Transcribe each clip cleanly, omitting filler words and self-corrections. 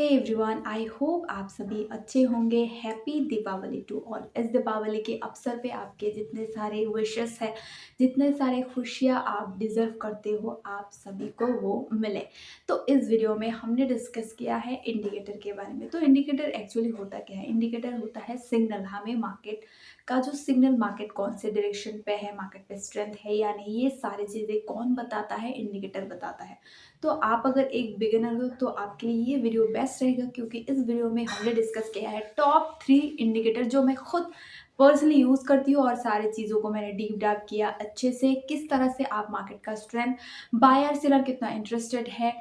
Everyone, I hope आप सभी अच्छे होंगे। Happy Deepavali to all. इस दीपावली के अवसर पे आपके जितने सारे विशेस है, जितने सारे खुशियाँ आप डिज़र्व करते हो, आप सभी को वो मिले। तो इस वीडियो में हमने डिस्कस किया है इंडिकेटर के बारे में। तो इंडिकेटर एक्चुअली होता क्या है? इंडिकेटर होता है सिग्नल। हमें मार्केट का जो सिग्नल, मार्केट कौन से डायरेक्शन पे है, मार्केट पे स्ट्रेंथ है या नहीं, ये सारी चीज़ें कौन बताता है? इंडिकेटर बताता है। तो आप अगर एक बिगिनर हो तो आपके लिए ये वीडियो बेस्ट रहेगा, क्योंकि इस वीडियो में हमने डिस्कस किया है टॉप 3 इंडिकेटर जो मैं खुद पर्सनली यूज़ करती हूँ, और सारी चीज़ों को मैंने डीप डाइव किया अच्छे से, किस तरह से आप मार्केट का स्ट्रेंथ, बायर सेलर कितना इंटरेस्टेड है,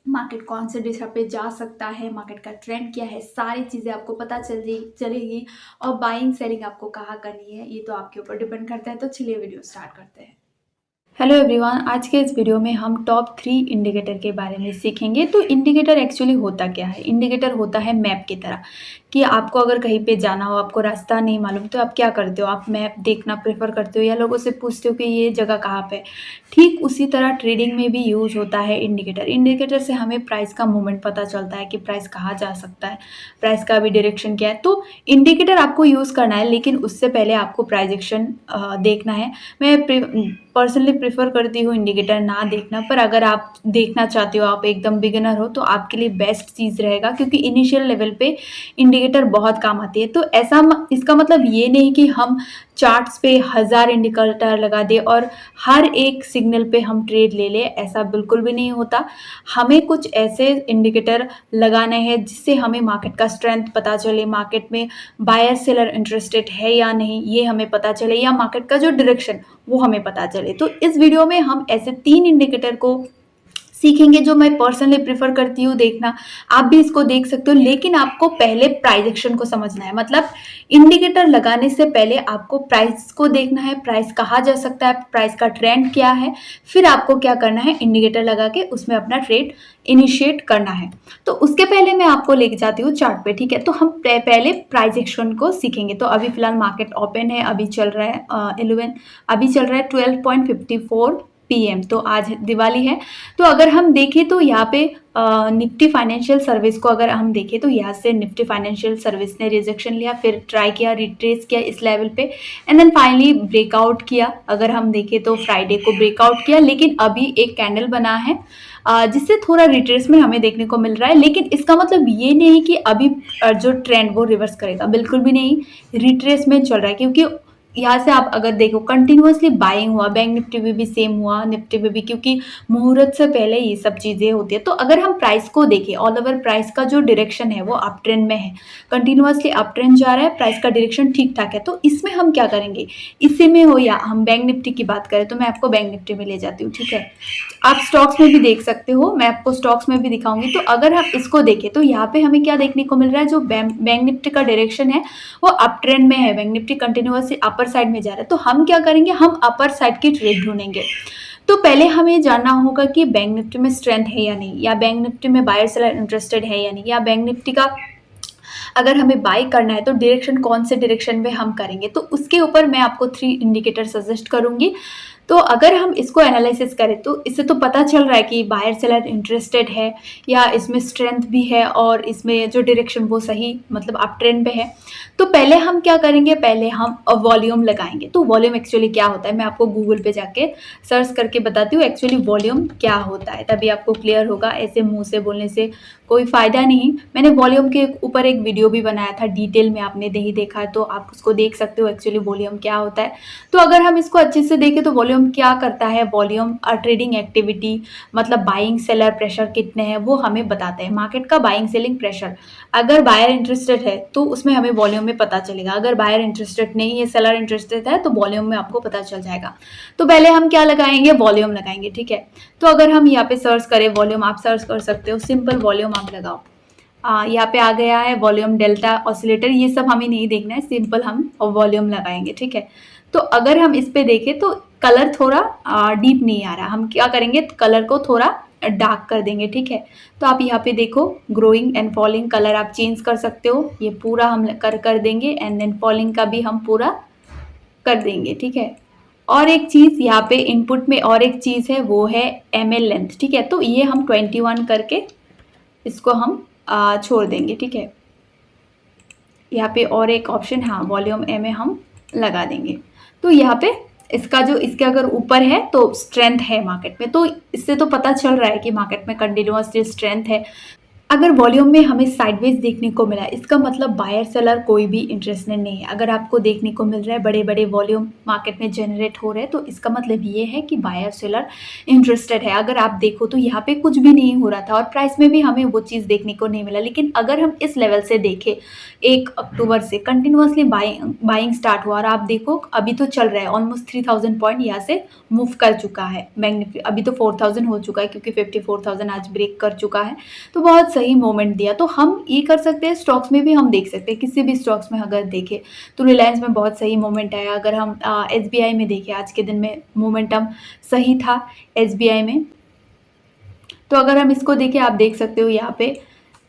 मार्केट कौन से दिशा पे जा सकता है, मार्केट का ट्रेंड क्या है, सारी चीज़ें आपको पता चलेगी। और बाइंग सेलिंग आपको कहाँ करनी है, ये तो आपके ऊपर डिपेंड करता है। तो चलिए वीडियो स्टार्ट करते हैं। हेलो एवरीवन, आज के इस वीडियो में हम टॉप 3 इंडिकेटर के बारे में सीखेंगे। तो इंडिकेटर एक्चुअली होता क्या है? इंडिकेटर होता है मैप की तरह, कि आपको अगर कहीं पे जाना हो, आपको रास्ता नहीं मालूम, तो आप क्या करते हो? आप मैप देखना प्रेफर करते हो या लोगों से पूछते हो कि ये जगह कहाँ पे है। ठीक उसी तरह ट्रेडिंग में भी यूज होता है इंडिकेटर। इंडिकेटर से हमें प्राइस का मूवमेंट पता चलता है कि प्राइस कहाँ जा सकता है, प्राइस का भी डायरेक्शन क्या है। तो इंडिकेटर आपको यूज़ करना है, लेकिन उससे पहले आपको प्राइस एक्शन देखना है। मैं पर्सनली प्रेफर करती हूँ इंडिकेटर ना देखना, पर अगर आप देखना चाहते हो, आप एकदम बिगिनर हो, तो आपके लिए बेस्ट चीज़ रहेगा, क्योंकि इनिशियल लेवल पे इंडिकेटर बहुत काम आती है। तो इसका मतलब ये नहीं कि हम चार्ट्स पे 1000 इंडिकेटर लगा दे और हर एक सिग्नल पे हम ट्रेड ले ले, ऐसा बिल्कुल भी नहीं होता। हमें कुछ ऐसे इंडिकेटर लगाने हैं जिससे हमें मार्केट का स्ट्रेंथ पता चले, मार्केट में बायर सेलर इंटरेस्टेड है या नहीं ये हमें पता चले, या मार्केट का जो डायरेक्शन वो हमें पता चले। तो इस वीडियो में हम ऐसे 3 इंडिकेटर को सीखेंगे जो मैं पर्सनली प्रेफर करती हूँ देखना। आप भी इसको देख सकते हो, लेकिन आपको पहले प्राइस एक्शन को समझना है। मतलब इंडिकेटर लगाने से पहले आपको प्राइस को देखना है, प्राइस कहाँ जा सकता है, प्राइस का ट्रेंड क्या है, फिर आपको क्या करना है, इंडिकेटर लगा के उसमें अपना ट्रेड इनिशिएट करना है। तो उसके पहले मैं आपको लेके जाती हूँ चार्ट पे, ठीक है? तो हम पहले प्राइस एक्शन को सीखेंगे। तो अभी फिलहाल मार्केट ओपन है, अभी चल रहा है 12.54 PM। तो आज दिवाली है। तो अगर हम देखें तो यहाँ पे निफ्टी फाइनेंशियल सर्विस को अगर हम देखें तो यहाँ से निफ्टी फाइनेंशियल सर्विस ने रिजेक्शन लिया, फिर ट्राई किया, रिट्रेस किया इस लेवल पे, एंड देन फाइनली ब्रेकआउट किया। अगर हम देखें तो फ्राइडे को ब्रेकआउट किया, लेकिन अभी एक कैंडल बना है जिससे थोड़ा रिट्रेस में हमें देखने को मिल रहा है। लेकिन इसका मतलब ये नहीं कि अभी जो ट्रेंड वो रिवर्स करेगा, बिल्कुल भी नहीं। रिट्रेस में चल रहा है, क्योंकि यहाँ से आप अगर देखो कंटिन्यूअसली बाइंग हुआ, बैंक निफ्टी में भी सेम हुआ, निफ्टी में भी, क्योंकि मुहूर्त से पहले ये सब चीज़ें होती है। तो अगर हम प्राइस को देखें, ऑल ओवर प्राइस का जो डायरेक्शन है वो अप ट्रेंड में है, कंटिन्यूअसली अप ट्रेंड जा रहा है, प्राइस का डायरेक्शन ठीक ठाक है। तो इसमें हम क्या करेंगे, इसी में हो या हम बैंक निफ्टी की बात करें, तो मैं आपको बैंक निफ्टी में ले जाती हूँ, ठीक है? आप स्टॉक्स में भी देख सकते हो, मैं आपको स्टॉक्स में भी दिखाऊंगी। तो अगर हम इसको देखें तो यहाँ पे हमें क्या देखने को मिल रहा है, जो बैंक निफ्टी का डायरेक्शन है वो अप ट्रेंड में है, bank Nifty continuously upper side में जा रहा है। तो हम क्या करेंगे, हम अपर साइड की ट्रेड ढूंढेंगे। तो पहले हमें जानना होगा कि बैंक निफ्टी में स्ट्रेंथ है या नहीं, या बैंक निफ्टी में बायर सेलर इंटरेस्टेड है या नहीं, या बैंक निफ्टी का अगर हमें बाय करना है तो डायरेक्शन कौन से डायरेक्शन में हम करेंगे। तो उसके ऊपर मैं आपको 3 इंडिकेटर सजेस्ट करूंगी। तो अगर हम इसको एनालिसिस करें तो इससे तो पता चल रहा है कि बायर सेलर इंटरेस्टेड है, या इसमें स्ट्रेंथ भी है, और इसमें जो डायरेक्शन वो सही मतलब अप ट्रेंड पे है। तो पहले हम क्या करेंगे, पहले हम वॉल्यूम लगाएंगे। तो वॉल्यूम एक्चुअली क्या होता है, मैं आपको गूगल पे जाके सर्च करके बताती हूँ एक्चुअली वॉल्यूम क्या होता है, तभी आपको क्लियर होगा। ऐसे मुंह से बोलने से कोई फ़ायदा नहीं। मैंने वॉल्यूम के ऊपर एक वीडियो भी बनाया था, डिटेल में आपने नहीं देखा है तो आप उसको देख सकते हो एक्चुअली वॉल्यूम क्या होता है। तो अगर हम इसको अच्छे से देखें तो वॉल्यूम क्या करता है, वॉल्यूम ट्रेडिंग एक्टिविटी, मतलब बाइंग सेलर प्रेशर कितने हैं वो हमें बताते हैं। मार्केट का बाइंग सेलिंग प्रेशर, अगर बायर इंटरेस्टेड है तो उसमें हमें वॉल्यूम में पता चलेगा, अगर बायर इंटरेस्टेड नहीं है, सेलर इंटरेस्टेड है, तो वॉल्यूम में आपको पता चल जाएगा। तो पहले हम क्या लगाएंगे, वॉल्यूम लगाएंगे, ठीक है? तो अगर हम यहाँ पे सर्च करें वॉल्यूम, आप सर्च कर सकते हो, सिंपल वॉल्यूम आप लगाओ। यहाँ पे आ गया है वॉल्यूम, डेल्टा ऑसिलेटर, ये सब हमें नहीं देखना है, सिंपल हम वॉल्यूम लगाएंगे, ठीक है? तो अगर हम इस पे देखें तो कलर थोड़ा डीप नहीं आ रहा, हम क्या करेंगे, कलर को थोड़ा डार्क कर देंगे, ठीक है? तो आप यहाँ पे देखो ग्रोइंग एंड फॉलिंग कलर आप चेंज कर सकते हो, ये पूरा हम कर देंगे, एंड देन फॉलिंग का भी हम पूरा कर देंगे, ठीक है? और एक चीज़ यहाँ पे इनपुट में और एक चीज़ है, वो है ML लेंथ, ठीक है? तो ये हम 21 करके इसको हम छोड़ देंगे, ठीक है। यहाँ पे और एक ऑप्शन, हाँ वॉल्यूम ए में हम लगा देंगे। तो यहाँ पे इसका जो इसके अगर ऊपर है तो स्ट्रेंथ है मार्केट में, तो इससे तो पता चल रहा है कि मार्केट में कंटिन्यूअसली स्ट्रेंथ है। अगर वॉल्यूम में हमें साइडवेज देखने को मिला, इसका मतलब बायर सेलर कोई भी इंटरेस्टेड नहीं है। अगर आपको देखने को मिल रहा है बड़े बड़े वॉल्यूम मार्केट में जनरेट हो रहे हैं, तो इसका मतलब ये है कि बायर सेलर इंटरेस्टेड है। अगर आप देखो तो यहाँ पे कुछ भी नहीं हो रहा था और प्राइस में भी हमें वो चीज़ देखने को नहीं मिला। लेकिन अगर हम इस लेवल से देखें, 1 अक्टूबर से कंटिन्यूअसली बाइंग स्टार्ट हुआ और आप देखो अभी तो चल रहा है ऑलमोस्ट 3000 पॉइंट यहाँ से मूव कर चुका है। बैंक निफ्टी अभी तो 4000 हो चुका है क्योंकि 54,000 आज ब्रेक कर चुका है, तो बहुत सही मोमेंट दिया। तो हम ये कर सकते हैं, स्टॉक्स में भी हम देख सकते हैं, किसी भी स्टॉक्स में अगर देखें तो रिलायंस में बहुत सही मोमेंट आया। अगर हम SBI में देखें, आज के दिन में मोमेंटम सही था SBI में। तो अगर हम इसको देखें, आप देख सकते हो यहाँ पे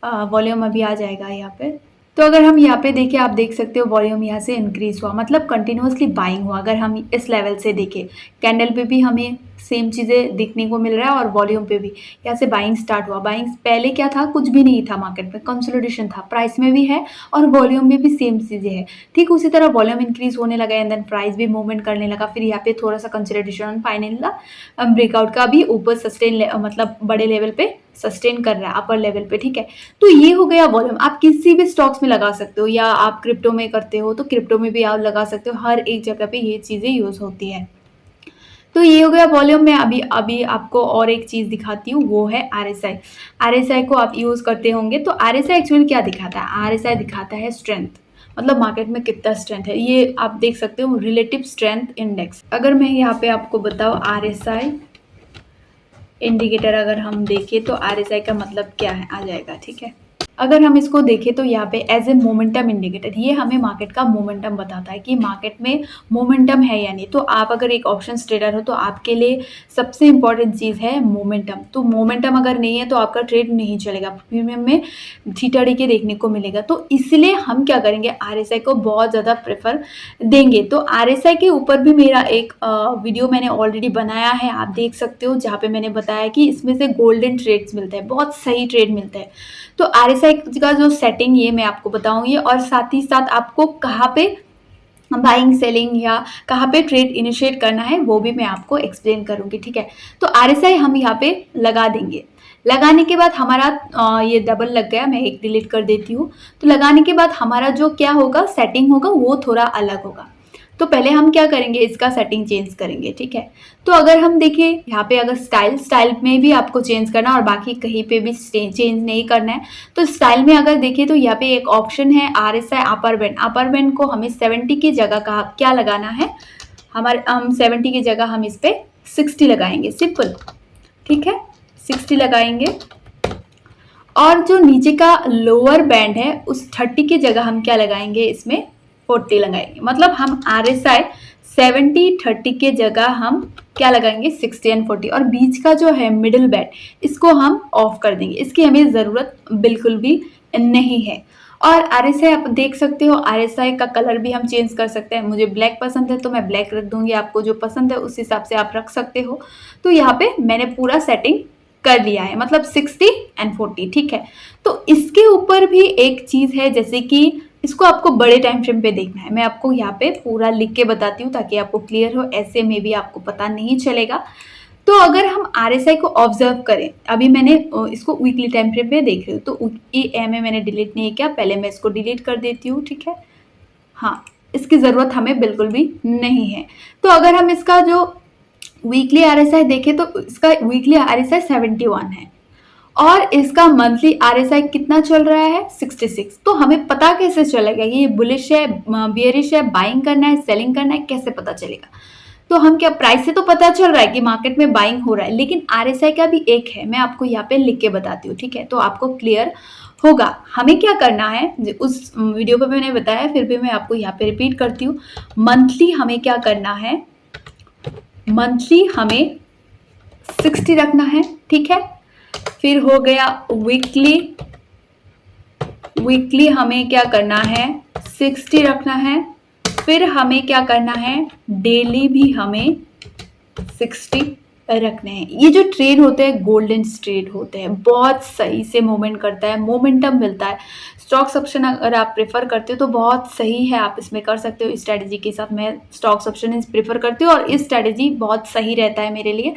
वॉल्यूम अभी आ जाएगा यहाँ पे। तो अगर हम यहाँ पे देखें, आप देख सकते हो वॉल्यूम यहाँ से इंक्रीज हुआ, मतलब कंटिन्यूअसली बाइंग हुआ। अगर हम इस लेवल से देखें, कैंडल पे भी हमें सेम चीज़ें देखने को मिल रहा है और वॉल्यूम पे भी यहाँ से बाइंग स्टार्ट हुआ। बाइंग पहले क्या था, कुछ भी नहीं था मार्केट में, कंसोलिडेशन था, प्राइस में भी है और वॉल्यूम में भी सेम चीज़ें है। ठीक उसी तरह वॉल्यूम इंक्रीज होने लगा एंड देन प्राइस भी मूवमेंट करने लगा। फिर यहाँ पे थोड़ा सा कंसोलिडेशन, फाइनली ब्रेकआउट का भी ऊपर सस्टेन मतलब बड़े लेवल पे सस्टेन कर रहा है अपर लेवल पे, ठीक है। तो ये हो गया वॉल्यूम। आप किसी भी स्टॉक्स में लगा सकते हो, या आप क्रिप्टो में करते हो तो क्रिप्टो में भी आप लगा सकते हो। हर एक जगह पे ये चीज़ें यूज़ होती है। तो ये हो गया वॉल्यूम में। अभी आपको और एक चीज़ दिखाती हूँ, वो है RSI। RSI को आप यूज़ करते होंगे, तो RSI एक्चुअली क्या दिखाता है? RSI दिखाता है स्ट्रेंथ, मतलब मार्केट में कितना स्ट्रेंथ है। ये आप देख सकते हो रिलेटिव स्ट्रेंथ इंडेक्स। अगर मैं यहाँ पे आपको बताऊँ RSI इंडिकेटर अगर हम देखें तो RSI का मतलब क्या है आ जाएगा, ठीक है। अगर हम इसको देखें तो यहाँ पे एज ए मोमेंटम इंडिकेटर, ये हमें मार्केट का मोमेंटम बताता है कि मार्केट में मोमेंटम है या नहीं। तो आप अगर एक ऑप्शन ट्रेडर हो तो आपके लिए सबसे इंपॉर्टेंट चीज़ है मोमेंटम। तो मोमेंटम अगर नहीं है तो आपका ट्रेड नहीं चलेगा, प्रीमियम में थीटा के देखने को मिलेगा। तो इसलिए हम क्या करेंगे, RSI को बहुत ज़्यादा प्रेफर देंगे। तो RSI के ऊपर भी मेरा एक वीडियो मैंने ऑलरेडी बनाया है, आप देख सकते हो, जहाँ पे मैंने बताया कि इसमें से गोल्डन ट्रेड्स मिलते हैं, बहुत सही ट्रेड मिलते हैं। तो RSI का जो सेटिंग ये मैं आपको बताऊंगी, और साथ ही साथ आपको कहाँ पे बाइंग सेलिंग या कहाँ पे ट्रेड इनिशिएट करना है वो भी मैं आपको एक्सप्लेन करूंगी, ठीक है। तो RSI हम यहाँ पे लगा देंगे। लगाने के बाद हमारा ये डबल लग गया, मैं एक डिलीट कर देती हूँ। तो लगाने के बाद हमारा जो क्या होगा, सेटिंग होगा वो थोड़ा अलग होगा। तो पहले हम क्या करेंगे, इसका सेटिंग चेंज करेंगे, ठीक है। तो अगर हम देखें यहाँ पे, अगर स्टाइल में भी आपको चेंज करना और बाकी कहीं पे भी चेंज नहीं करना है, तो स्टाइल में अगर देखें तो यहाँ पे एक ऑप्शन है RSI upper band. Upper band को हमें 70 की जगह का क्या लगाना है, हम 70 की जगह हम इस पे 60 लगाएंगे, सिंपल, ठीक है, 60 लगाएंगे। और जो नीचे का लोअर बैंड है उस 30 की जगह हम क्या लगाएंगे, इसमें 40 लगाएंगे। मतलब हम RSI 70 30 के जगह हम क्या लगाएंगे, 60 एंड 40। और बीच का जो है मिडिल बैंड, इसको हम ऑफ कर देंगे, इसकी हमें ज़रूरत बिल्कुल भी नहीं है। और RSI आप देख सकते हो, RSI का कलर भी हम चेंज कर सकते हैं। मुझे ब्लैक पसंद है तो मैं ब्लैक रख दूंगी, आपको जो पसंद है उस हिसाब से आप रख सकते हो। तो यहाँ पे मैंने पूरा सेटिंग कर लिया है, मतलब 60 एंड 40, ठीक है। तो इसके ऊपर भी एक चीज़ है, जैसे कि इसको आपको बड़े टाइम फ्रेम पे देखना है। मैं आपको यहाँ पे पूरा लिख के बताती हूँ ताकि आपको क्लियर हो, ऐसे में भी आपको पता नहीं चलेगा। तो अगर हम RSI को ऑब्जर्व करें, अभी मैंने इसको वीकली टाइम फ्रेम पे देख रही हूँ, तो ये में मैंने डिलीट नहीं किया, पहले मैं इसको डिलीट कर देती हूँ, ठीक है। हाँ, इसकी ज़रूरत हमें बिल्कुल भी नहीं है। तो अगर हम इसका जो वीकली RSI देखें तो इसका वीकली RSI 71 है और इसका मंथली RSI कितना चल रहा है, 66। तो हमें पता कैसे चलेगा कि ये बुलिश है, बियरिश है, बाइंग करना है, सेलिंग करना है, कैसे पता चलेगा? तो हम क्या, प्राइस से तो पता चल रहा है कि मार्केट में बाइंग हो रहा है, लेकिन RSI का भी एक है, मैं आपको यहाँ पे लिख के बताती हूँ, ठीक है। तो आपको क्लियर होगा हमें क्या करना है। उस वीडियो पर मैंने बताया, फिर भी मैं आपको यहाँ पे रिपीट करती हूँ। मंथली हमें क्या करना है, मंथली हमें 60 रखना है, ठीक है। फिर हो गया वीकली हमें क्या करना है, 60 रखना है। फिर हमें क्या करना है, डेली भी हमें 60 रखने हैं। ये जो ट्रेड होते हैं गोल्डन ट्रेड होते हैं, बहुत सही से मूवमेंट करता है, मोमेंटम मिलता है। स्टॉक्स ऑप्शन अगर आप प्रेफ़र करते हो तो बहुत सही है, आप इसमें कर सकते हो इस स्ट्रैटेजी के साथ। मैं स्टॉक्स ऑप्शन प्रेफ़र करती हूँ और इस स्ट्रैटेजी बहुत सही रहता है मेरे लिए।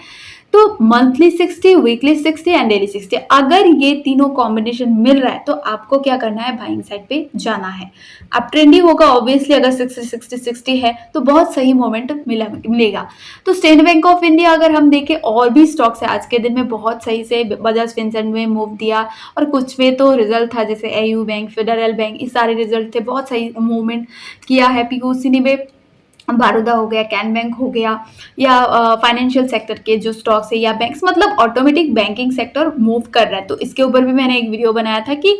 तो मंथली 60, वीकली 60 एंड डेली 60, अगर ये तीनों कॉम्बिनेशन मिल रहा है तो आपको क्या करना है, बाइंग साइड पे जाना है। अब ट्रेंडिंग होगा ऑब्वियसली, अगर 60 है तो बहुत सही मोमेंट मिलेगा। तो स्टेट बैंक ऑफ इंडिया अगर हम देखें, और भी स्टॉक्स है आज के दिन में बहुत सही से बजाज फिनसर्व में मूव दिया, और कुछ में तो रिजल्ट था जैसे एयू बैंक, फेडरल बैंक, ये सारे रिजल्ट थे, बहुत सही मूवमेंट किया है। पीओसीनी में बड़ौदा हो गया, कैन बैंक हो गया, या फाइनेंशियल सेक्टर के जो स्टॉक्स है या बैंक्स, मतलब ऑटोमेटिक बैंकिंग सेक्टर मूव कर रहा है। तो इसके ऊपर भी मैंने एक वीडियो बनाया था कि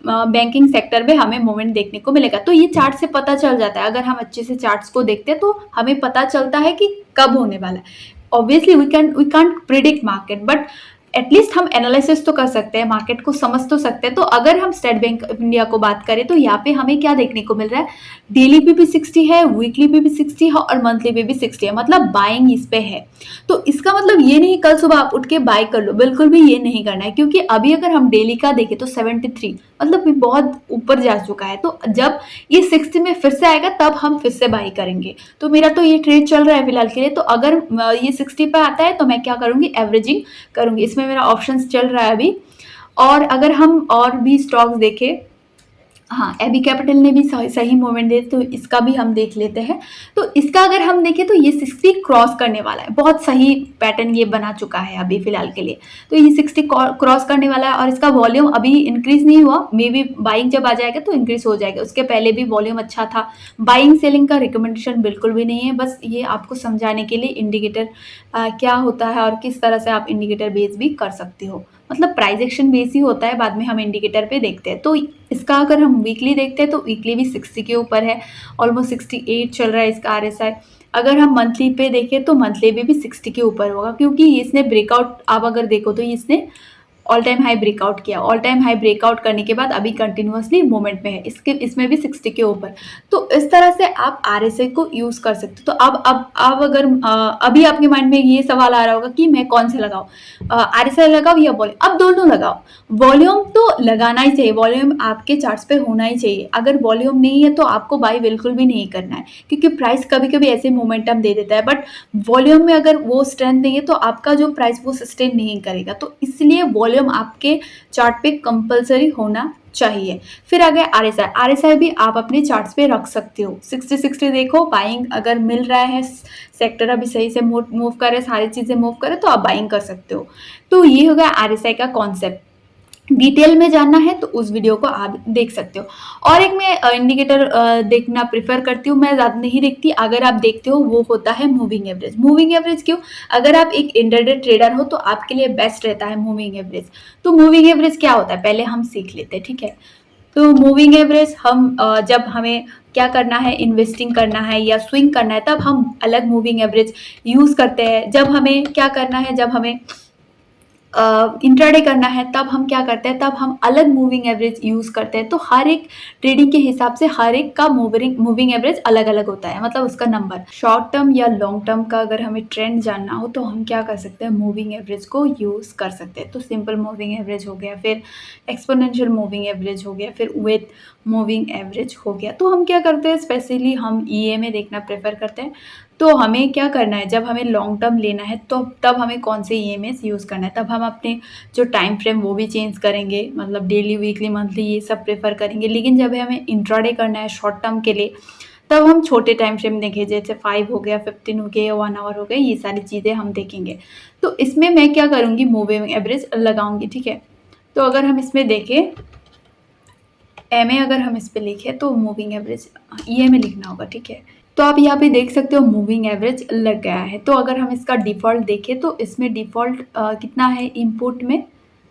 बैंकिंग सेक्टर में हमें मूवमेंट देखने को मिलेगा। तो ये चार्ट से पता चल जाता है, अगर हम अच्छे से चार्ट्स को देखते हैं तो हमें पता चलता है कि कब होने वाला है। Obviously we can't predict market, but at least हम एनालिसिस तो कर सकते हैं, मार्केट को समझ तो सकते हैं। तो अगर हम स्टेट बैंक ऑफ इंडिया को बात करें तो यहाँ पे हमें क्या देखने को मिल रहा है, डेली पे भी 60 है, वीकली पे भी 60 है और मंथली पे भी 60 है, मतलब बाइंग इस पे है। तो इसका मतलब ये नहीं कल सुबह आप उठ के बाय कर लो, बिल्कुल भी ये नहीं करना है, क्योंकि अभी अगर हम डेली का देखें तो 73, मतलब भी बहुत ऊपर जा चुका है। तो जब ये 60 में फिर से आएगा तब हम फिर से बाई करेंगे। तो मेरा तो ये ट्रेड चल रहा है फिलहाल के लिए। तो अगर ये 60 पे आता है तो मैं क्या करूंगी, एवरेजिंग करूंगी। इसमें मेरा ऑप्शंस चल रहा है अभी। और अगर हम और भी स्टॉक्स देखें, हाँ, एबी कैपिटल ने भी सही मूवमेंट दी, तो इसका भी हम देख लेते हैं। तो इसका अगर हम देखें तो ये 60 क्रॉस करने वाला है, बहुत सही पैटर्न ये बना चुका है अभी फिलहाल के लिए। तो ये 60 क्रॉस करने वाला है और इसका वॉल्यूम अभी इंक्रीज नहीं हुआ, मे बी बाइंग जब आ जाएगा तो इंक्रीज हो जाएगा। उसके पहले भी वॉल्यूम अच्छा था। बाइंग सेलिंग का रिकमेंडेशन बिल्कुल भी नहीं है, बस ये आपको समझाने के लिए इंडिकेटर क्या होता है और किस तरह से आप इंडिकेटर बेस भी कर सकते हो। मतलब प्राइस एक्शन बेस ही होता है, बाद में हम इंडिकेटर पे देखते हैं। तो इसका अगर हम वीकली देखते हैं तो वीकली भी 60 के ऊपर है, ऑलमोस्ट 68 चल रहा है इसका आरएसआई। अगर हम मंथली पे देखें तो मंथली पे भी 60 के ऊपर होगा, क्योंकि इसने ब्रेकआउट, आप अगर देखो तो इसने ऑल टाइम हाई ब्रेकआउट किया। ऑल टाइम हाई ब्रेकआउट करने के बाद अभी कंटिन्यूअसली मूवमेंट में है, इसमें भी 60 के ऊपर। तो इस तरह से आप आरएसआई को यूज कर सकते हो। तो अब अगर अभी आपके माइंड में ये सवाल आ रहा होगा कि मैं कौन सा लगाऊं, आरएसआई लगाओ या वॉल्यूम, अब दोनों लगाओ। वॉल्यूम तो लगाना ही चाहिए, वॉल्यूम आपके चार्ट्स पे होना ही चाहिए। अगर वॉल्यूम नहीं है तो आपको बाय बिल्कुल भी नहीं करना है, क्योंकि प्राइस कभी कभी ऐसे मोमेंटम दे देता है, बट वॉल्यूम में अगर वो स्ट्रेंथ नहीं है तो आपका जो प्राइस वो सस्टेन नहीं करेगा। तो इसलिए वॉल्यूम आपके चार्ट पे कंपलसरी होना चाहिए। फिर आ गया आरएसआई। आरएसआई भी आप अपने चार्ट्स पे रख सकते हो। 60 देखो, बाइंग अगर मिल रहा है, सेक्टर अभी सही से मूव कर रहे हैं, सारी चीजें मूव कर रहे हैं, तो आप बाइंग कर सकते हो। तो ये हो गया आरएसआई का कॉन्सेप्ट। डिटेल में जानना है तो उस वीडियो को आप देख सकते हो। और एक मैं इंडिकेटर देखना प्रेफर करती हूँ, मैं ज़्यादा नहीं देखती, अगर आप देखते हो वो होता है मूविंग एवरेज। मूविंग एवरेज क्यों, अगर आप एक इंटरडे ट्रेडर हो तो आपके लिए बेस्ट रहता है मूविंग एवरेज। तो मूविंग एवरेज क्या होता है पहले हम सीख लेते हैं, ठीक है। तो मूविंग एवरेज हम जब हमें क्या करना है, इन्वेस्टिंग करना है या स्विंग करना है, तब हम अलग मूविंग एवरेज यूज़ करते हैं। जब हमें क्या करना है, जब हमें इंट्राडे करना है तब हम क्या करते हैं, तब हम अलग मूविंग एवरेज यूज़ करते हैं। तो हर एक ट्रेडिंग के हिसाब से हर एक का मूविंग एवरेज अलग अलग होता है, मतलब उसका नंबर। शॉर्ट टर्म या लॉन्ग टर्म का अगर हमें ट्रेंड जानना हो तो हम क्या कर सकते हैं, मूविंग एवरेज को यूज़ कर सकते हैं। तो सिंपल मूविंग एवरेज हो गया, फिर एक्सपोनेंशियल मूविंग एवरेज हो गया, फिर विथ मूविंग एवरेज हो गया। तो हम क्या करते हैं, स्पेशली हम ईएमए देखना प्रेफर करते हैं। तो हमें क्या करना है, जब हमें लॉन्ग टर्म लेना है तो तब हमें कौन से ईएमएस यूज़ करना है, तब हम अपने जो टाइम फ्रेम वो भी चेंज करेंगे, मतलब डेली, वीकली, मंथली ये सब प्रेफर करेंगे। लेकिन जब हमें इंट्राडे करना है शॉर्ट टर्म के लिए, तब हम छोटे टाइम फ्रेम देखें, जैसे 5 हो गया, 15 हो गया, 1 आवर हो गया, ये सारी चीज़ें हम देखेंगे। तो इसमें मैं क्या करूँगी, मूविंग एवरेज लगाऊंगी, ठीक है। तो अगर हम इसमें देखें एमए, अगर हम इस पर लिखें तो मूविंग एवरेज ईएमए लिखना होगा, ठीक है। तो आप यहाँ पे देख सकते हो मूविंग एवरेज लग गया है। तो अगर हम इसका डिफ़ॉल्ट देखें तो इसमें डिफ़ॉल्ट कितना है, इनपुट में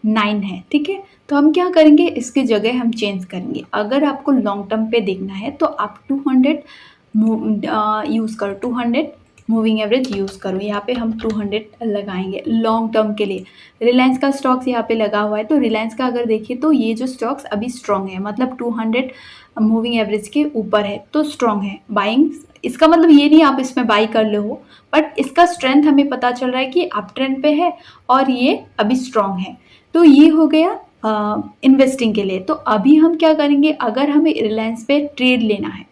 9 है, ठीक है। तो हम क्या करेंगे, इसकी जगह हम चेंज करेंगे। अगर आपको लॉन्ग टर्म पे देखना है तो आप 200 यूज़ करो, 200 मूविंग एवरेज यूज़ करो। यहाँ पे हम 200 लगाएंगे लॉन्ग टर्म के लिए। रिलायंस का स्टॉक्स यहाँ पे लगा हुआ है, तो रिलायंस का अगर देखिए तो ये जो स्टॉक्स अभी स्ट्रॉन्ग है, मतलब 200 मूविंग एवरेज के ऊपर है, तो स्ट्रॉन्ग है। बाइंग, इसका मतलब ये नहीं आप इसमें बाई कर लो हो, बट इसका स्ट्रेंथ हमें पता चल रहा है कि अप ट्रेंड पे है और ये अभी स्ट्रॉन्ग है। तो ये हो गया इन्वेस्टिंग के लिए। तो अभी हम क्या करेंगे, अगर हमें रिलायंस पे ट्रेड लेना है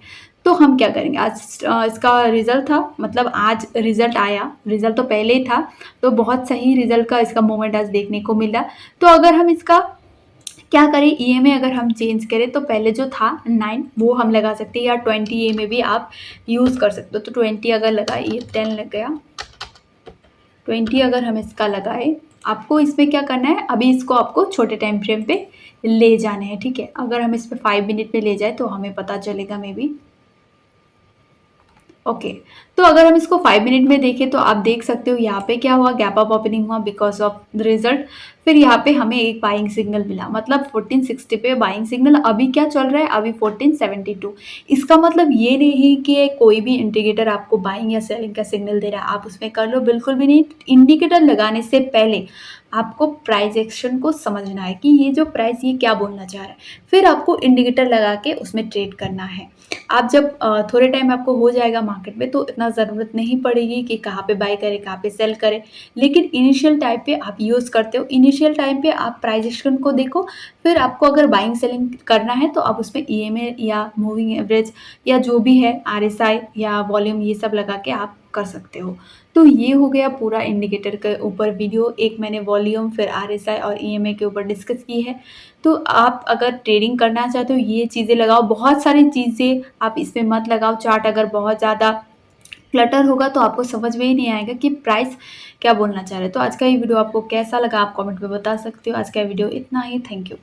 तो हम क्या करेंगे, आज इसका रिजल्ट था, मतलब आज रिजल्ट आया, रिजल्ट तो पहले ही था, तो बहुत सही रिजल्ट का इसका मूवमेंट आज देखने को मिला। तो अगर हम इसका क्या करें, ईएमए अगर हम चेंज करें तो पहले जो था 9 वो हम लगा सकते हैं, या 20 ईएमए भी आप यूज़ कर सकते हो। तो 20 अगर लगाए, ये 10 लग गया, 20 अगर हम इसका लगाए, आपको इसमें क्या करना है, अभी इसको आपको छोटे टाइम फ्रेम पे ले जाने हैं, ठीक है। अगर हम इस पर 5 मिनट में ले जाए तो हमें पता चलेगा मे बी। ओके, तो अगर हम इसको 5 मिनट में देखें तो आप देख सकते हो यहाँ पे क्या हुआ, गैप अप ओपनिंग हुआ बिकॉज ऑफ द रिजल्ट। फिर यहाँ पे हमें एक बाइंग सिग्नल मिला, मतलब 1460 पे बाइंग सिग्नल। अभी क्या चल रहा है, अभी 1472। इसका मतलब ये नहीं कि कोई भी इंडिकेटर आपको बाइंग या सेलिंग का सिग्नल दे रहा है आप उसमें कर लो, बिल्कुल भी नहीं। इंडिकेटर लगाने से पहले आपको प्राइस एक्शन को समझना है कि ये जो प्राइस ये क्या बोलना चाह रहा है, फिर आपको इंडिकेटर लगा के उसमें ट्रेड करना है। आप जब थोड़े टाइम आपको हो जाएगा मार्केट में तो इतना ज़रूरत नहीं पड़ेगी कि कहाँ पे बाय करें कहाँ पे सेल करें, लेकिन इनिशियल टाइम पे आप यूज़ करते हो, इनिशियल टाइम पे आप प्राइस एक्शन को देखो। फिर आपको अगर बाइंग सेलिंग करना है तो आप उसमें ईएमए या मूविंग एवरेज या जो भी है आरएसआई या वॉल्यूम ये सब लगा के आप कर सकते हो। तो ये हो गया पूरा इंडिकेटर के ऊपर वीडियो। एक मैंने वॉल्यूम, फिर आरएसआई और ईएमए के ऊपर डिस्कस की है। तो आप अगर ट्रेडिंग करना चाहते हो ये चीज़ें लगाओ, बहुत सारी चीज़ें आप इसमें मत लगाओ। चार्ट अगर बहुत ज़्यादा क्लटर होगा तो आपको समझ में ही नहीं आएगा कि प्राइस क्या बोलना चाह रहे हैं। तो आज का ये वीडियो आपको कैसा लगा आप कमेंट में बता सकते हो। आज का वीडियो इतना ही, थैंक यू।